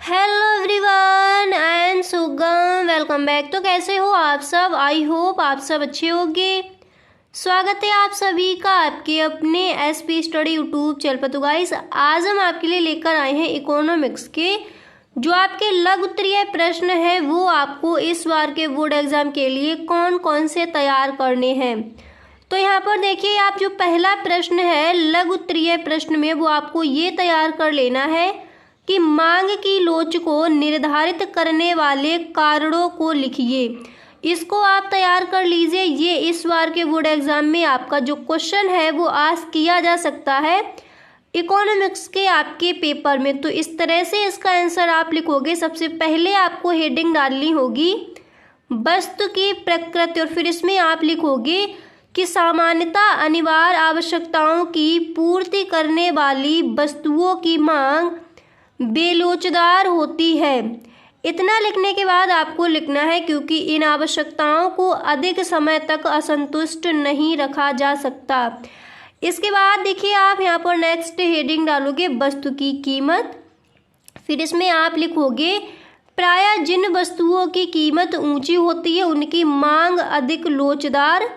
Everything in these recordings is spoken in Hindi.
हेलो एवरीवन, आई एम सुगम। Welcome back. तो कैसे हो आप सब? आई होप आप सब अच्छे होंगे। स्वागत है आप सभी का आपके अपने एसपी स्टडी यूट्यूब चैनल पर। तो गाइस, आज हम आपके लिए लेकर आए हैं इकोनॉमिक्स के जो आपके लघु उत्तरीय प्रश्न है वो आपको इस बार के बोर्ड एग्जाम के लिए कौन कौन से तैयार करने हैं। तो यहाँ पर देखिए, आप जो पहला प्रश्न है लघु उत्तरीय प्रश्न में वो आपको ये तैयार कर लेना है कि मांग की लोच को निर्धारित करने वाले कारणों को लिखिए। इसको आप तैयार कर लीजिए। ये इस बार के बोर्ड एग्जाम में आपका जो क्वेश्चन है वो आज किया जा सकता है इकोनॉमिक्स के आपके पेपर में। तो इस तरह से इसका आंसर आप लिखोगे। सबसे पहले आपको हेडिंग डालनी होगी वस्तु की प्रकृति, और फिर इसमें आप लिखोगे कि सामान्यतः अनिवार्य आवश्यकताओं की पूर्ति करने वाली वस्तुओं की मांग बेलोचदार होती है। इतना लिखने के बाद आपको लिखना है क्योंकि इन आवश्यकताओं को अधिक समय तक असंतुष्ट नहीं रखा जा सकता। इसके बाद देखिए, आप यहाँ पर नेक्स्ट हेडिंग डालोगे वस्तु की कीमत। फिर इसमें आप लिखोगे प्रायः जिन वस्तुओं की कीमत ऊंची होती है उनकी मांग अधिक लोचदार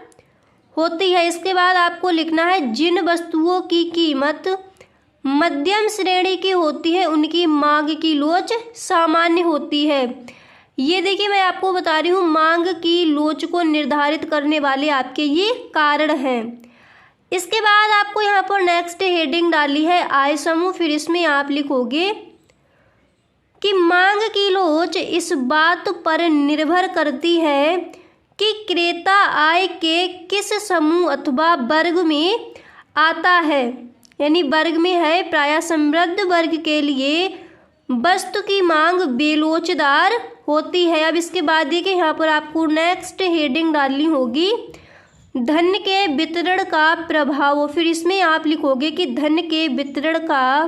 होती है। इसके बाद आपको लिखना है जिन वस्तुओं की कीमत मध्यम श्रेणी की होती है उनकी मांग की लोच सामान्य होती है। ये देखिए, मैं आपको बता रही हूँ मांग की लोच को निर्धारित करने वाले आपके ये कारण हैं। इसके बाद आपको यहाँ पर नेक्स्ट हेडिंग डाली है आय समूह। फिर इसमें आप लिखोगे कि मांग की लोच इस बात पर निर्भर करती है कि क्रेता आय के किस समूह अथवा वर्ग में आता है, यानी वर्ग में है। प्रायः समृद्ध वर्ग के लिए वस्तु की मांग बेलोचदार होती है। अब इसके बाद देखिए, यहाँ पर आपको नेक्स्ट हेडिंग डालनी होगी धन के वितरण का प्रभाव। फिर इसमें आप लिखोगे कि धन के वितरण का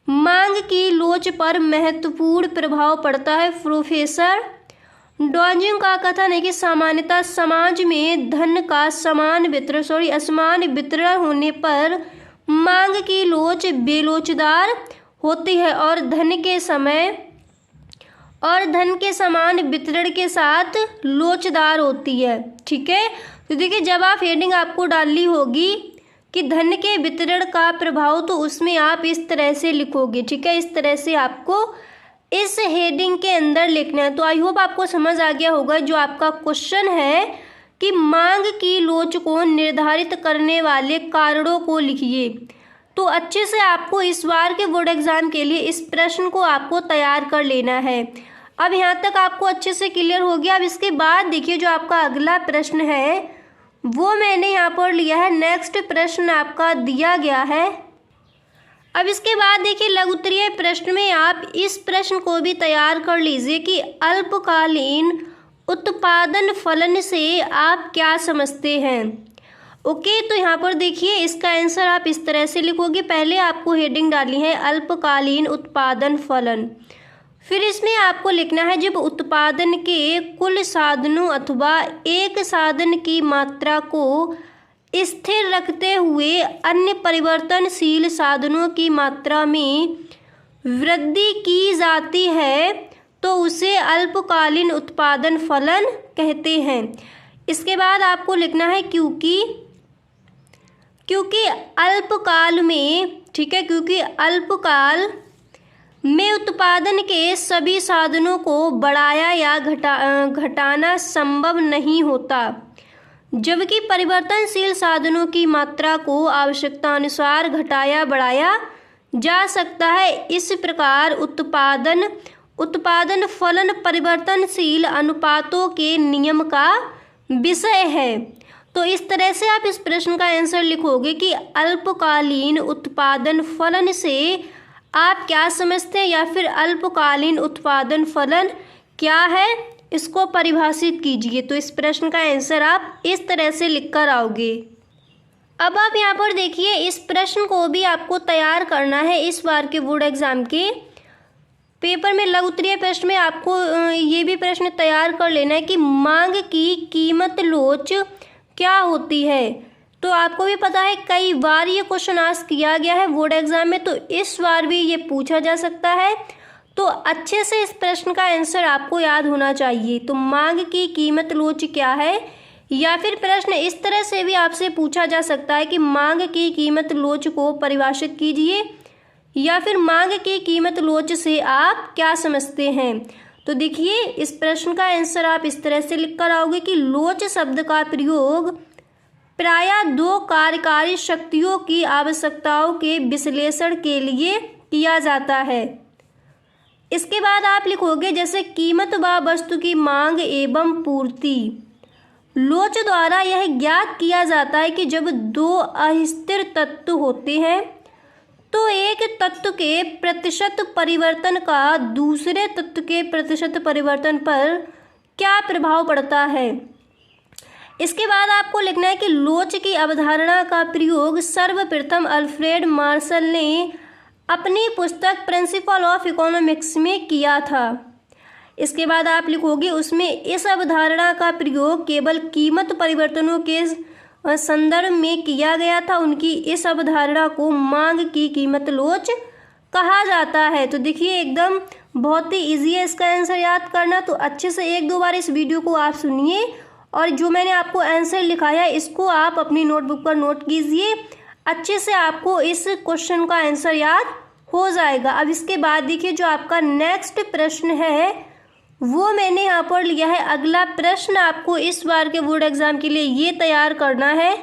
मांग की लोच पर महत्वपूर्ण प्रभाव पड़ता है। प्रोफेसर डॉजिंग का कथन है कि सामान्यतः समाज में धन का असमान वितरण होने पर मांग की लोच बेलोचदार होती है और धन के समान वितरण के साथ लोचदार होती है। ठीक है, तो देखिए, जब आप हेडिंग आपको डालनी होगी कि धन के वितरण का प्रभाव, तो उसमें आप इस तरह से लिखोगे। ठीक है, इस तरह से आपको इस हेडिंग के अंदर लिखना है। तो आई होप आपको समझ आ गया होगा जो आपका क्वेश्चन है कि मांग की लोच को निर्धारित करने वाले कारणों को लिखिए। तो अच्छे से आपको इस बार के बोर्ड एग्जाम के लिए इस प्रश्न को आपको तैयार कर लेना है। अब यहाँ तक आपको अच्छे से क्लियर हो गया। अब इसके बाद देखिए, जो आपका अगला प्रश्न है वो मैंने यहाँ पर लिया है। नेक्स्ट प्रश्न आपका दिया गया है। अब इसके बाद देखिए, लघु उत्तरीय प्रश्न में आप इस प्रश्न को भी तैयार कर लीजिए कि अल्पकालीन उत्पादन फलन से आप क्या समझते हैं। ओके, तो यहाँ पर देखिए, इसका आंसर आप इस तरह से लिखोगे। पहले आपको हेडिंग डालनी है अल्पकालीन उत्पादन फलन। फिर इसमें आपको लिखना है जब उत्पादन के कुल साधनों अथवा एक साधन की मात्रा को स्थिर रखते हुए अन्य परिवर्तनशील साधनों की मात्रा में वृद्धि की जाती है तो उसे अल्पकालीन उत्पादन फलन कहते हैं। इसके बाद आपको लिखना है क्योंकि अल्पकाल में, ठीक है, क्योंकि अल्पकाल में उत्पादन के सभी साधनों को बढ़ाया या घटाना संभव नहीं होता, जबकि परिवर्तनशील साधनों की मात्रा को आवश्यकता अनुसार घटाया बढ़ाया जा सकता है। इस प्रकार उत्पादन फलन परिवर्तनशील अनुपातों के नियम का विषय है। तो इस तरह से आप इस प्रश्न का आंसर लिखोगे कि अल्पकालीन उत्पादन फलन से आप क्या समझते हैं, या फिर अल्पकालीन उत्पादन फलन क्या है, इसको परिभाषित कीजिए। तो इस प्रश्न का आंसर आप इस तरह से लिख कर आओगे। अब आप यहाँ पर देखिए, इस प्रश्न को भी आपको तैयार करना है इस बार के बोर्ड एग्जाम के पेपर में। लघु उत्तरीय प्रश्न में आपको ये भी प्रश्न तैयार कर लेना है कि मांग की कीमत लोच क्या होती है। तो आपको भी पता है कई बार ये क्वेश्चन आस्क किया गया है बोर्ड एग्जाम में, तो इस बार भी ये पूछा जा सकता है। तो अच्छे से इस प्रश्न का आंसर आपको याद होना चाहिए। तो मांग की कीमत लोच क्या है, या फिर प्रश्न इस तरह से भी आपसे पूछा जा सकता है कि मांग की कीमत लोच को परिभाषित कीजिए, या फिर मांग की कीमत लोच से आप क्या समझते हैं। तो देखिए इस प्रश्न का आंसर आप इस तरह से लिख कर आओगे कि लोच शब्द का प्रयोग प्रायः दो कार्यकारी शक्तियों की आवश्यकताओं के विश्लेषण के लिए किया जाता है। इसके बाद आप लिखोगे जैसे कीमत व वस्तु की मांग एवं पूर्ति। लोच द्वारा यह ज्ञात किया जाता है कि जब दो अस्थिर तत्व होते हैं तो एक तत्व के प्रतिशत परिवर्तन का दूसरे तत्व के प्रतिशत परिवर्तन पर क्या प्रभाव पड़ता है। इसके बाद आपको लिखना है कि लोच की अवधारणा का प्रयोग सर्वप्रथम अल्फ्रेड मार्शल ने अपनी पुस्तक प्रिंसिपल ऑफ इकोनॉमिक्स में किया था। इसके बाद आप लिखोगे उसमें इस अवधारणा का प्रयोग केवल कीमत परिवर्तनों के संदर्भ में किया गया था। उनकी इस अवधारणा को मांग की कीमत लोच कहा जाता है। तो देखिए एकदम बहुत ही इजी है इसका आंसर याद करना। तो अच्छे से एक दो बार इस वीडियो को आप सुनिए और जो मैंने आपको आंसर लिखाया इसको आप अपनी नोटबुक पर नोट कीजिए। अच्छे से आपको इस क्वेश्चन का आंसर याद हो जाएगा। अब इसके बाद देखिए जो आपका नेक्स्ट प्रश्न है वो मैंने यहाँ पर लिया है। अगला प्रश्न आपको इस बार के बोर्ड एग्जाम के लिए ये तैयार करना है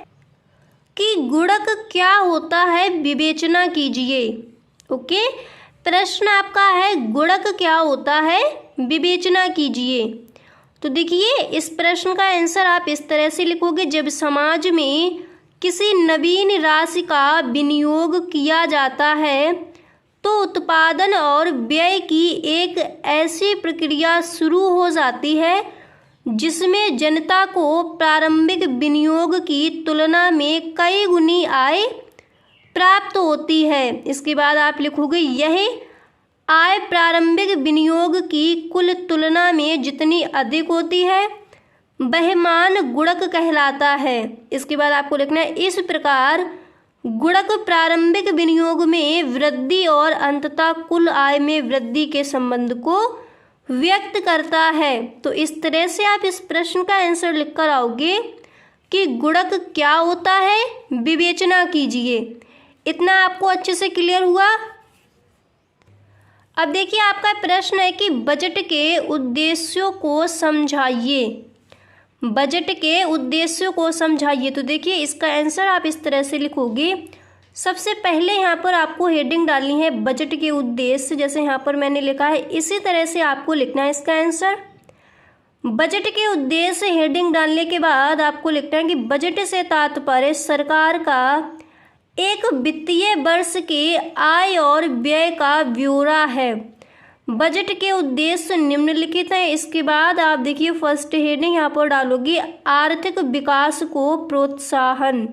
कि गुणक क्या होता है, विवेचना कीजिए। ओके, प्रश्न आपका है गुणक क्या होता है, विवेचना कीजिए। तो देखिए इस प्रश्न का आंसर आप इस तरह से लिखोगे, जब समाज में किसी नवीन राशि का विनियोग किया जाता है तो उत्पादन और व्यय की एक ऐसी प्रक्रिया शुरू हो जाती है जिसमें जनता को प्रारंभिक विनियोग की तुलना में कई गुनी आय प्राप्त होती है। इसके बाद आप लिखोगे यह आय प्रारंभिक विनियोग की कुल तुलना में जितनी अधिक होती है वह मान गुणक कहलाता है। इसके बाद आपको लिखना है इस प्रकार गुणक प्रारंभिक विनियोग में वृद्धि और अंततः कुल आय में वृद्धि के संबंध को व्यक्त करता है। तो इस तरह से आप इस प्रश्न का आंसर लिखकर आओगे कि गुणक क्या होता है, विवेचना कीजिए। इतना आपको अच्छे से क्लियर हुआ। अब देखिए आपका प्रश्न है कि बजट के उद्देश्यों को समझाइए। बजट के उद्देश्यों को समझाइए। तो देखिए इसका आंसर आप इस तरह से लिखोगे। सबसे पहले यहाँ पर आपको हेडिंग डालनी है बजट के उद्देश्य, जैसे यहाँ पर मैंने लिखा है इसी तरह से आपको लिखना है इसका आंसर। बजट के उद्देश्य हेडिंग डालने के बाद आपको लिखना है कि बजट से तात्पर्य सरकार का एक वित्तीय वर्ष के आय और व्यय का ब्यौरा है। बजट के उद्देश्य निम्नलिखित हैं। इसके बाद आप देखिए फर्स्ट हेडिंग यहाँ पर डालोगे आर्थिक विकास को प्रोत्साहन।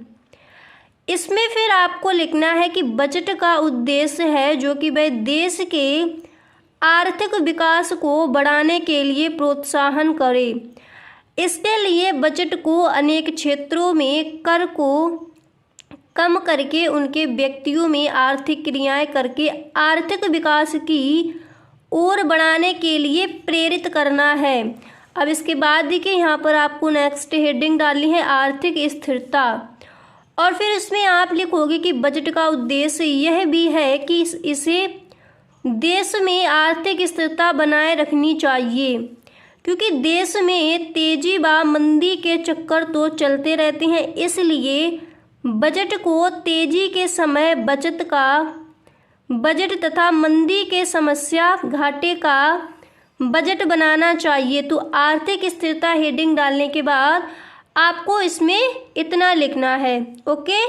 इसमें फिर आपको लिखना है कि बजट का उद्देश्य है जो कि वह देश के आर्थिक विकास को बढ़ाने के लिए प्रोत्साहन करे। इसके लिए बजट को अनेक क्षेत्रों में कर को कम करके उनके व्यक्तियों में आर्थिक क्रियाएं करके आर्थिक विकास की और बढ़ाने के लिए प्रेरित करना है। अब इसके बाद देखिए यहाँ पर आपको नेक्स्ट हेडिंग डालनी है आर्थिक स्थिरता, और फिर इसमें आप लिखोगे कि बजट का उद्देश्य यह भी है कि इसे देश में आर्थिक स्थिरता बनाए रखनी चाहिए, क्योंकि देश में तेजी व मंदी के चक्कर तो चलते रहते हैं। इसलिए बजट को तेजी के समय बजट तथा मंदी के समस्या घाटे का बजट बनाना चाहिए। तो आर्थिक स्थिरता हेडिंग डालने के बाद आपको इसमें इतना लिखना है। ओके,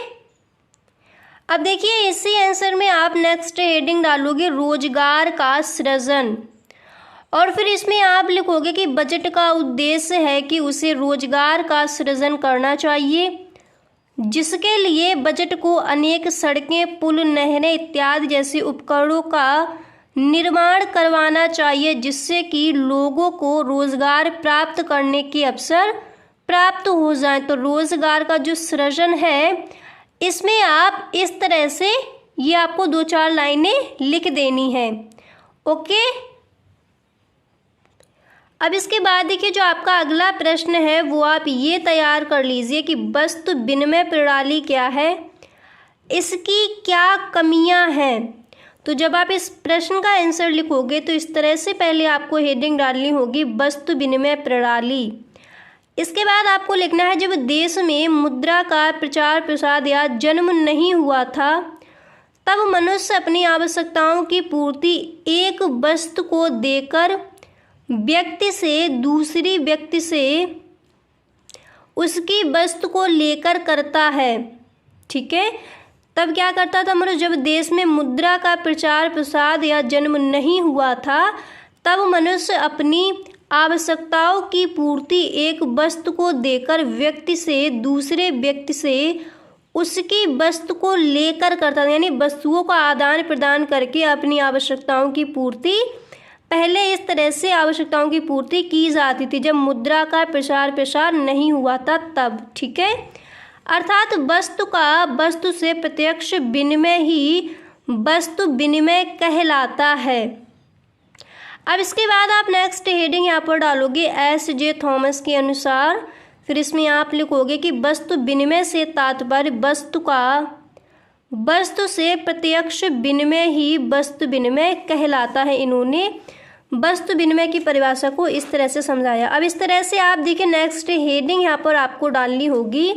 अब देखिए इसी आंसर में आप नेक्स्ट हेडिंग डालोगे रोजगार का सृजन, और फिर इसमें आप लिखोगे कि बजट का उद्देश्य है कि उसे रोजगार का सृजन करना चाहिए, जिसके लिए बजट को अनेक सड़कें, पुल, नहरें इत्यादि जैसे उपकरणों का निर्माण करवाना चाहिए, जिससे कि लोगों को रोजगार प्राप्त करने के अवसर प्राप्त हो जाए। तो रोजगार का जो सृजन है इसमें आप इस तरह से ये आपको 2-4 लाइनें लिख देनी है। ओके। अब इसके बाद देखिए जो आपका अगला प्रश्न है वो आप ये तैयार कर लीजिए कि वस्तु विनिमय प्रणाली क्या है, इसकी क्या कमियां हैं। तो जब आप इस प्रश्न का आंसर लिखोगे तो इस तरह से पहले आपको हेडिंग डालनी होगी वस्तु विनिमय प्रणाली। इसके बाद आपको लिखना है जब देश में मुद्रा का प्रचार प्रसार या जन्म नहीं हुआ था तब मनुष्य अपनी आवश्यकताओं की पूर्ति एक वस्तु को देकर व्यक्ति से दूसरी व्यक्ति से उसकी वस्तु को लेकर करता है। ठीक है, तब क्या करता था मनुष्य, जब देश में मुद्रा का प्रचार प्रसार या जन्म नहीं हुआ था तब मनुष्य अपनी आवश्यकताओं की पूर्ति एक वस्तु को देकर व्यक्ति से दूसरे व्यक्ति से उसकी वस्तु को लेकर करता था, यानी वस्तुओं का आदान प्रदान करके अपनी आवश्यकताओं की पूर्ति, पहले इस तरह से आवश्यकताओं की पूर्ति की जाती थी जब मुद्रा का प्रचार प्रसार नहीं हुआ था तब। ठीक है, अर्थात वस्तु का वस्तु से प्रत्यक्ष विनिमय ही वस्तु विनिमय कहलाता है। अब इसके बाद आप नेक्स्ट हेडिंग यहाँ पर डालोगे एस.जे. थॉमस के अनुसार, फिर इसमें आप लिखोगे कि वस्तु विनिमय से तात्पर्य वस्तु का वस्तु से प्रत्यक्ष विनिमय ही वस्तु विनिमय कहलाता है। इन्होंने वस्तु विनिमय की परिभाषा को इस तरह से समझाया। अब इस तरह से आप देखिए नेक्स्ट हेडिंग यहाँ पर आपको डालनी होगी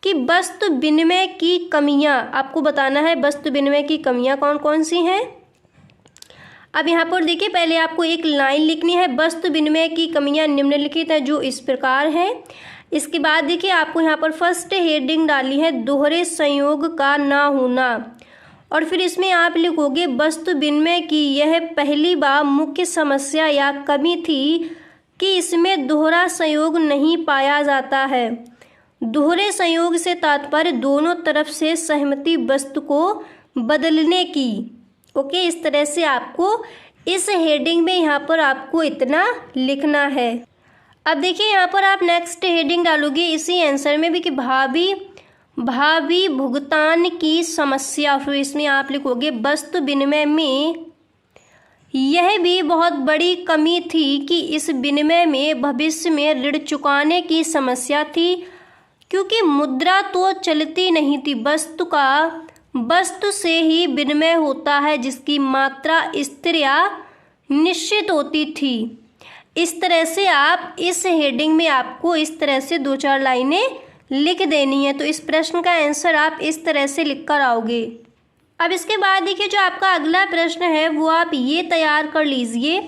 कि वस्तु विनिमय की कमियाँ, आपको बताना है वस्तु विनिमय की कमियाँ कौन कौन सी हैं। अब यहाँ पर देखिए पहले आपको एक लाइन लिखनी है, वस्तु विनिमय की कमियाँ निम्नलिखित हैं जो इस प्रकार हैं। इसके बाद देखिए आपको यहाँ पर फर्स्ट हेडिंग डाली है दोहरे संयोग का ना होना, और फिर इसमें आप लिखोगे वस्तु विनिमय की यह पहली बार मुख्य समस्या या कमी थी कि इसमें दोहरा संयोग नहीं पाया जाता है। दोहरे संयोग से तात्पर्य दोनों तरफ से सहमति वस्तु को बदलने की। ओके, इस तरह से आपको इस हेडिंग में यहाँ पर आपको इतना लिखना है। अब देखिए यहाँ पर आप नेक्स्ट हेडिंग डालोगे इसी आंसर में भी कि भावी भुगतान की समस्या, फिर इसमें आप लिखोगे वस्तु विनिमय में यह भी बहुत बड़ी कमी थी कि इस विनिमय में भविष्य में ऋण चुकाने की समस्या थी, क्योंकि मुद्रा तो चलती नहीं थी, वस्तु का वस्तु से ही विनिमय होता है जिसकी मात्रा स्थिर या निश्चित होती थी। इस तरह से आप इस हेडिंग में आपको इस तरह से 2-4 लाइनें लिख देनी है। तो इस प्रश्न का आंसर आप इस तरह से लिख कर आओगे। अब इसके बाद देखिए जो आपका अगला प्रश्न है वो आप ये तैयार कर लीजिए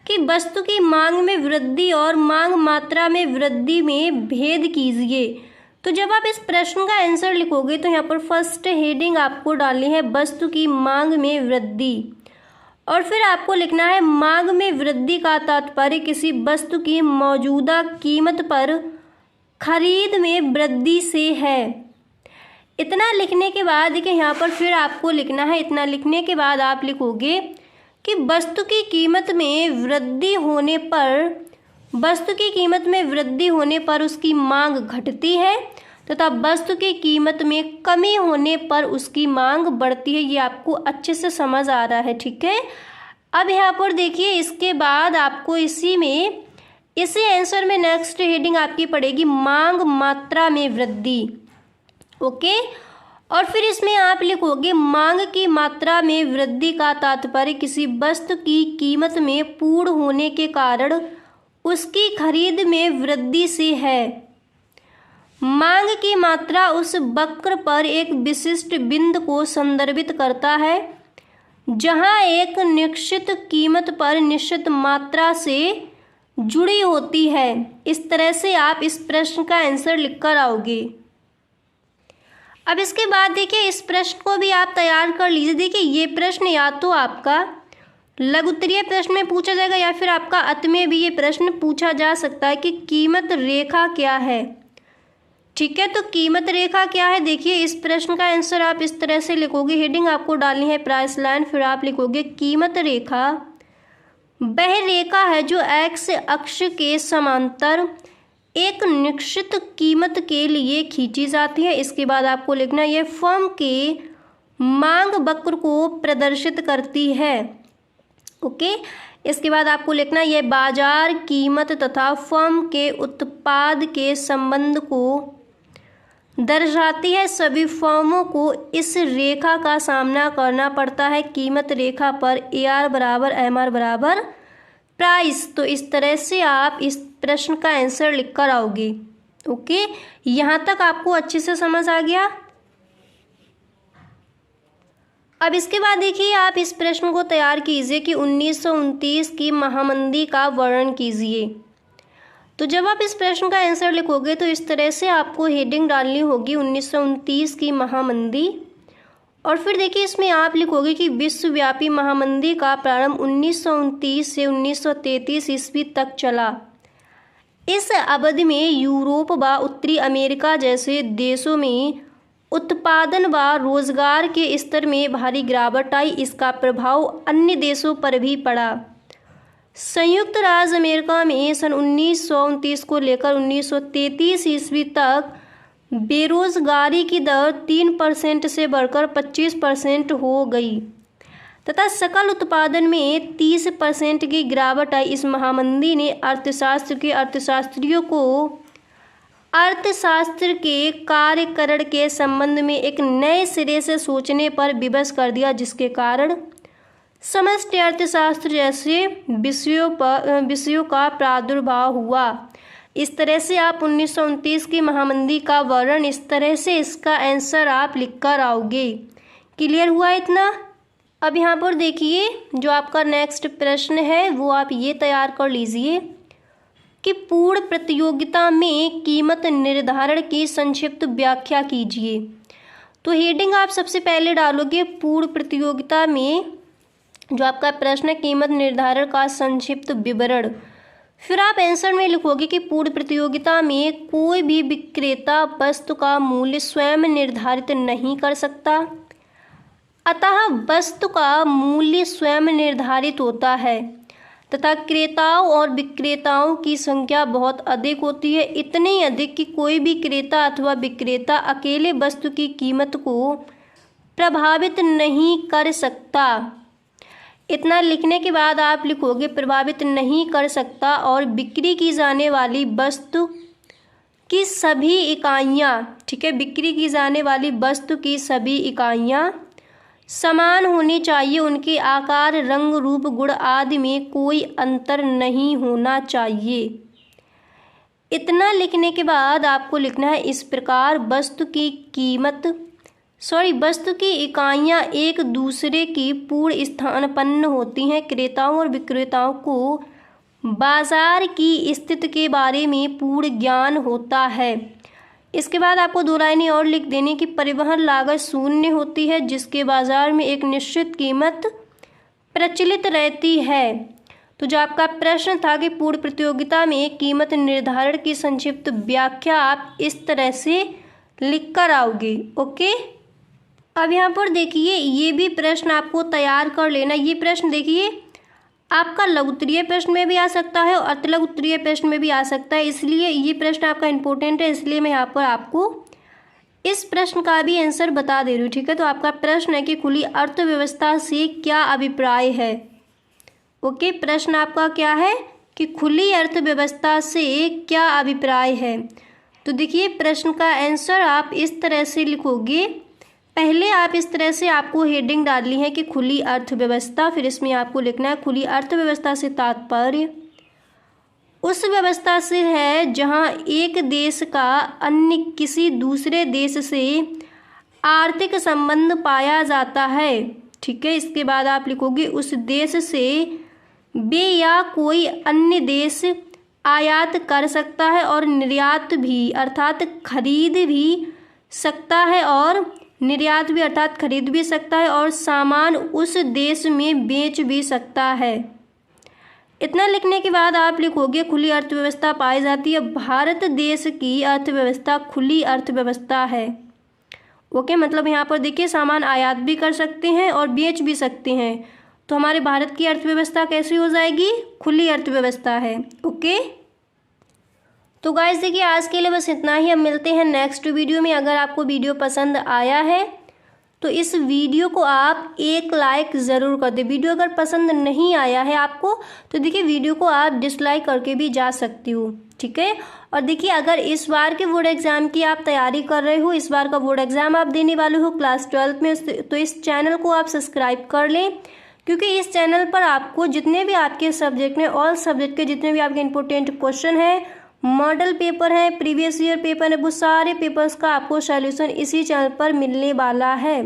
कि वस्तु की मांग में वृद्धि और मांग मात्रा में वृद्धि में भेद कीजिए। तो जब आप इस प्रश्न का आंसर लिखोगे तो यहाँ पर फर्स्ट हेडिंग आपको डालनी है वस्तु की मांग में वृद्धि, और फिर आपको लिखना है मांग में वृद्धि का तात्पर्य किसी वस्तु की मौजूदा कीमत पर खरीद में वृद्धि से है। इतना लिखने के बाद देखिए यहाँ पर फिर आपको लिखना है, इतना लिखने के बाद आप लिखोगे कि वस्तु की कीमत में वृद्धि होने पर उसकी मांग घटती है तथा वस्तु की कीमत में कमी होने पर उसकी मांग बढ़ती है। ये आपको अच्छे से समझ आ रहा है, ठीक है। अब यहाँ पर देखिए इसके बाद आपको इसी आंसर में नेक्स्ट हेडिंग आपकी पड़ेगी मांग मात्रा में वृद्धि। ओके, और फिर इसमें आप लिखोगे मांग की मात्रा में वृद्धि का तात्पर्य किसी वस्तु की कीमत में पूर्ण होने के कारण उसकी खरीद में वृद्धि से है। मांग की मात्रा उस वक्र पर एक विशिष्ट बिंदु को संदर्भित करता है जहां एक निश्चित कीमत पर निश्चित मात्रा से जुड़ी होती है। इस तरह से आप इस प्रश्न का आंसर लिखकर आओगे। अब इसके बाद देखिए इस प्रश्न को भी आप तैयार कर लीजिए। देखिए ये प्रश्न या तो आपका लघुत्तरीय प्रश्न में पूछा जाएगा या फिर आपका अत में भी ये प्रश्न पूछा जा सकता है कि कीमत रेखा क्या है। ठीक है, तो कीमत रेखा क्या है, देखिए इस प्रश्न का आंसर आप इस तरह से लिखोगे। हेडिंग आपको डालनी है प्राइस लाइन, फिर आप लिखोगे कीमत रेखा वह रेखा है जो एक्स अक्ष के समांतर एक निश्चित कीमत के लिए खींची जाती है। इसके बाद आपको लिखना है यह फर्म के मांग वक्र को प्रदर्शित करती है। ओके। इसके बाद आपको लिखना है, ये बाजार कीमत तथा फर्म के उत्पाद के संबंध को दर्शाती है। सभी फर्मों को इस रेखा का सामना करना पड़ता है, कीमत रेखा पर AR बराबर MR बराबर प्राइस। तो इस तरह से आप इस प्रश्न का आंसर लिख कर आओगे। ओके, यहाँ तक आपको अच्छे से समझ आ गया। अब इसके बाद देखिए, आप इस प्रश्न को तैयार कीजिए कि 1929 की महामंदी का वर्णन कीजिए। तो जब आप इस प्रश्न का आंसर लिखोगे तो इस तरह से आपको हेडिंग डालनी होगी 1929 की महामंदी, और फिर देखिए इसमें आप लिखोगे कि विश्वव्यापी महामंदी का प्रारंभ 1929 से 1933 ईस्वी तक चला। इस अवधि में यूरोप व उत्तरी अमेरिका जैसे देशों में उत्पादन व रोजगार के स्तर में भारी गिरावट आई। इसका प्रभाव अन्य देशों पर भी पड़ा। संयुक्त राज्य अमेरिका में सन 1929 को लेकर 1933 ईस्वी तक बेरोजगारी की दर 3% से बढ़कर 25% हो गई तथा सकल उत्पादन में 30% की गिरावट आई। इस महामंदी ने अर्थशास्त्र के अर्थशास्त्रियों को अर्थशास्त्र के कार्यकरण के संबंध में एक नए सिरे से सोचने पर विवश कर दिया, जिसके कारण समष्टि अर्थशास्त्र जैसे विषयों का प्रादुर्भाव हुआ। इस तरह से आप 1929 की महामंदी का वर्णन इस तरह से, इसका आंसर आप लिख कर आओगे। क्लियर हुआ इतना? अब यहाँ पर देखिए, जो आपका नेक्स्ट प्रश्न है वो आप ये तैयार कर लीजिए कि पूर्ण प्रतियोगिता में कीमत निर्धारण की संक्षिप्त व्याख्या कीजिए। तो हेडिंग आप सबसे पहले डालोगे पूर्ण प्रतियोगिता में, जो आपका प्रश्न है कीमत निर्धारण का संक्षिप्त विवरण। फिर आप आंसर में लिखोगे कि पूर्ण प्रतियोगिता में कोई भी विक्रेता वस्तु का मूल्य स्वयं निर्धारित नहीं कर सकता, अतः वस्तु का मूल्य स्वयं निर्धारित होता है तथा क्रेताओं और विक्रेताओं की संख्या बहुत अधिक होती है, इतनी अधिक कि कोई भी क्रेता अथवा विक्रेता अकेले वस्तु की कीमत को प्रभावित नहीं कर सकता। इतना लिखने के बाद आप लिखोगे प्रभावित नहीं कर सकता और बिक्री की जाने वाली वस्तु की सभी इकाइयाँ, ठीक है, बिक्री की जाने वाली वस्तु की सभी इकाइयाँ समान होनी चाहिए, उनके आकार, रंग, रूप, गुण आदि में कोई अंतर नहीं होना चाहिए। इतना लिखने के बाद आपको लिखना है इस प्रकार वस्तु की इकाइयाँ एक दूसरे की पूर्ण स्थानापन्न होती हैं। क्रेताओं और विक्रेताओं को बाजार की स्थिति के बारे में पूर्ण ज्ञान होता है। इसके बाद आपको 2 लाइनें और लिख देनी कि परिवहन लागत शून्य होती है, जिसके बाजार में एक निश्चित कीमत प्रचलित रहती है। तो जो आपका प्रश्न था कि पूर्ण प्रतियोगिता में कीमत निर्धारण की संक्षिप्त व्याख्या, आप इस तरह से लिख कर आओगे। ओके, अब यहाँ पर देखिए ये भी प्रश्न आपको तैयार कर लेना। ये प्रश्न देखिए आपका लघु उत्तरीय प्रश्न में भी आ सकता है और अतिलघु उत्तरीय प्रश्न में भी आ सकता है, इसलिए ये प्रश्न आपका इम्पोर्टेंट है, इसलिए मैं यहाँ पर आपको इस प्रश्न का भी आंसर बता दे रही हूँ। ठीक है, तो आपका प्रश्न है कि खुली अर्थव्यवस्था से क्या अभिप्राय है। ओके, प्रश्न आपका क्या है कि खुली अर्थव्यवस्था से क्या अभिप्राय है। तो देखिए प्रश्न का आंसर आप इस तरह से लिखोगे। पहले आप इस तरह से आपको हेडिंग डालनी है कि खुली अर्थव्यवस्था, फिर इसमें आपको लिखना है खुली अर्थव्यवस्था से तात्पर्य उस व्यवस्था से है जहां एक देश का अन्य किसी दूसरे देश से आर्थिक संबंध पाया जाता है। ठीक है, इसके बाद आप लिखोगे उस देश से वे या कोई अन्य देश आयात कर सकता है और निर्यात भी अर्थात खरीद भी सकता है और निर्यात भी अर्थात खरीद भी सकता है और सामान उस देश में बेच भी सकता है। इतना लिखने के बाद आप लिखोगे खुली अर्थव्यवस्था पाई जाती है। भारत देश की अर्थव्यवस्था खुली अर्थव्यवस्था है। ओके, मतलब यहाँ पर देखिए सामान आयात भी कर सकते हैं और बेच भी सकते हैं, तो हमारे भारत की अर्थव्यवस्था कैसी हो जाएगी, खुली अर्थव्यवस्था है। ओके, तो गाइस देखिए आज के लिए बस इतना ही। हम मिलते हैं नेक्स्ट वीडियो में। अगर आपको वीडियो पसंद आया है तो इस वीडियो को आप एक लाइक ज़रूर कर दें। वीडियो अगर पसंद नहीं आया है आपको तो देखिए वीडियो को आप डिसलाइक करके भी जा सकती हो, ठीक है। और देखिए अगर इस बार के बोर्ड एग्ज़ाम की आप तैयारी कर रहे हो, इस बार का बोर्ड एग्ज़ाम आप देने वाले हो क्लास 12th में, तो इस चैनल को आप सब्सक्राइब कर लें, क्योंकि इस चैनल पर आपको जितने भी आपके सब्जेक्ट में, ऑल सब्जेक्ट के जितने भी आपके इंपॉर्टेंट क्वेश्चन हैं, मॉडल पेपर है, प्रीवियस ईयर पेपर है, वो सारे पेपर्स का आपको सॉल्यूशन इसी चैनल पर मिलने वाला है।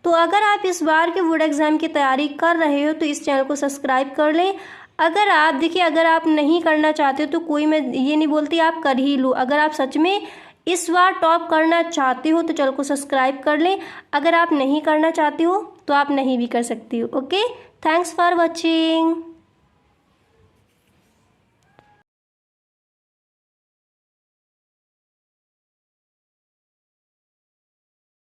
तो अगर आप इस बार के बोर्ड एग्ज़ाम की तैयारी कर रहे हो तो इस चैनल को सब्सक्राइब कर लें। अगर आप देखिए अगर आप नहीं करना चाहते तो कोई, मैं ये नहीं बोलती आप कर ही लो, अगर आप सच में इस बार टॉप करना चाहते हो तो चैनल को सब्सक्राइब कर लें। अगर आप नहीं करना चाहते हो तो आप नहीं भी कर सकती हो। Okay, thanks for watching.